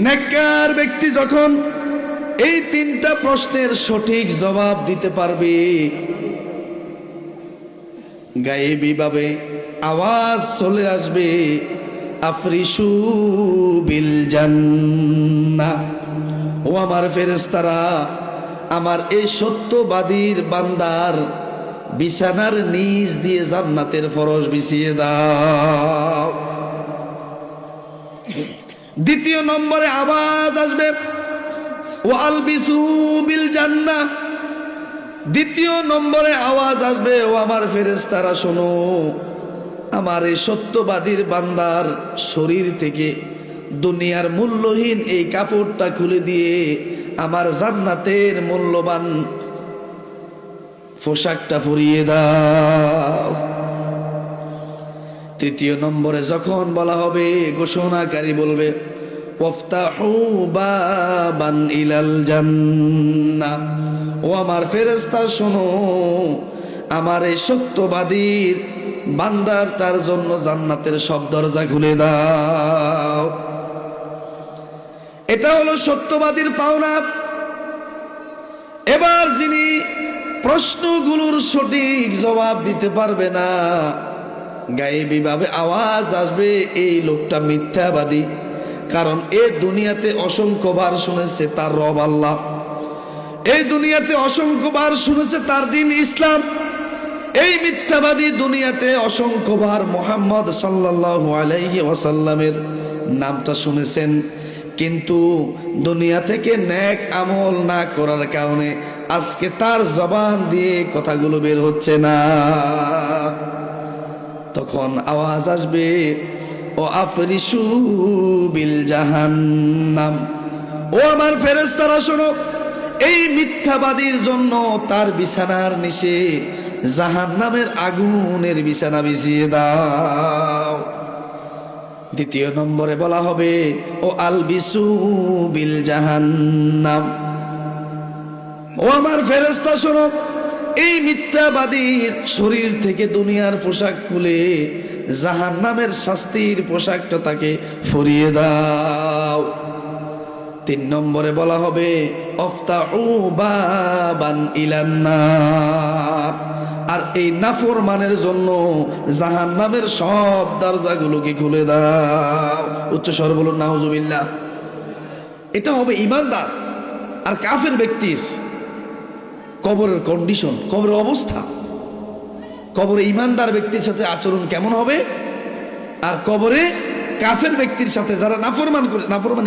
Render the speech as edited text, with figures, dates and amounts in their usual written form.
নেককার ব্যক্তি যখন এই তিনটা প্রশ্নের সঠিক জবাব দিতে পারবে, গায়েবী ভাবে আওয়াজ চলে আসবে, আফরিশু বিল জান্নাহ। ও আমার ফেরেশতারা, আমার এই সত্যবাদীর বান্দার বিছানার নিচ দিয়ে জান্নাতের ফরশ বিছিয়ে দাও। দ্বিতীয় নম্বরে আওয়াজ আসবে, ওয়ালবিসু বিল জান্নাহ। দ্বিতীয় নম্বরে আওয়াজ আসবে, ও আমার ফেরেশতারা শোনো, আমার এই সত্যবাদীর বান্দার শরীর থেকে দুনিয়ার মূল্যহীন এই কাপড়টা খুলে দিয়ে আমার জান্নাতের মূল্যবান পোশাকটা পরিয়ে দাও। তৃতীয় নম্বরে যখন বলা হবে, ঘোষণাকারী বলবে, ওয়াফতাহু বাবান ইলাল জান্নাহ। ও আমার ফেরেশতা শোনো, আমার এই সত্যবাদীর বান্দার তার জন্য জান্নাতের সব দরজা খুলে দাও। এটা হলো সত্যবাদীর পাওনা। এবার যিনি প্রশ্নগুলোর সঠিক জবাব দিতে পারবে না, গায়েবী ভাবে আওয়াজ আসবে, এই লোকটা মিথ্যাবাদী। কারণ এ দুনিয়াতে অসংখ্যবার শুনেছে তার রব আল্লাহ, এই দুনিয়াতে অসংখ্যবার শুনেছে তার দিন ইসলাম। এই মিথ্যাবাদী দুনিয়াতে অসংখ্যবার মুহাম্মদ সাল্লাল্লাহু আলাইহি ওয়াসাল্লামের নামটা শুনেছেন, কিন্তু দুনিয়া থেকে নেক আমল না করার কারণে আজকে তার জবান দিয়ে কথাগুলো বের হচ্ছে না। তখন আওয়াজ আসবে, ও আফরিশু বিল জাহান্নাম। ও আমার ফেরেশতারা শোনো, এই মিথ্যাবাদীর জন্য তার বিছানার নিচে জাহান্নামের আগুনের বিছানা বিছিয়ে দাও। দ্বিতীয় নম্বরে বলা হবে, ও আলবিসু বিল জাহান্নাম। ও আমার ফেরেশতা শোনো, এই মিথ্যাবাদীর শরীর থেকে দুনিয়ার পোশাক খুলে জাহান্নামের শাস্তির পোশাকটা তাকে পরিয়ে দাও। তিন নম্বরে বলা হবে, আফতাহু বাবান ইলান নার। আর এই নাফরমানের জন্য জাহান্নামের সব দরজাগুলোকে খুলে দাও। উচ্চ স্বরে বলুন নাউজুবিল্লাহ। এটা হবে ঈমানদার আর কাফের ব্যক্তির কবরের কন্ডিশন, কবরের অবস্থা। কবরে ঈমানদার ব্যক্তির সাথে আচরণ কেমন হবে, আর কবরে কাফের ব্যক্তির সাথে যারা নাফরমানি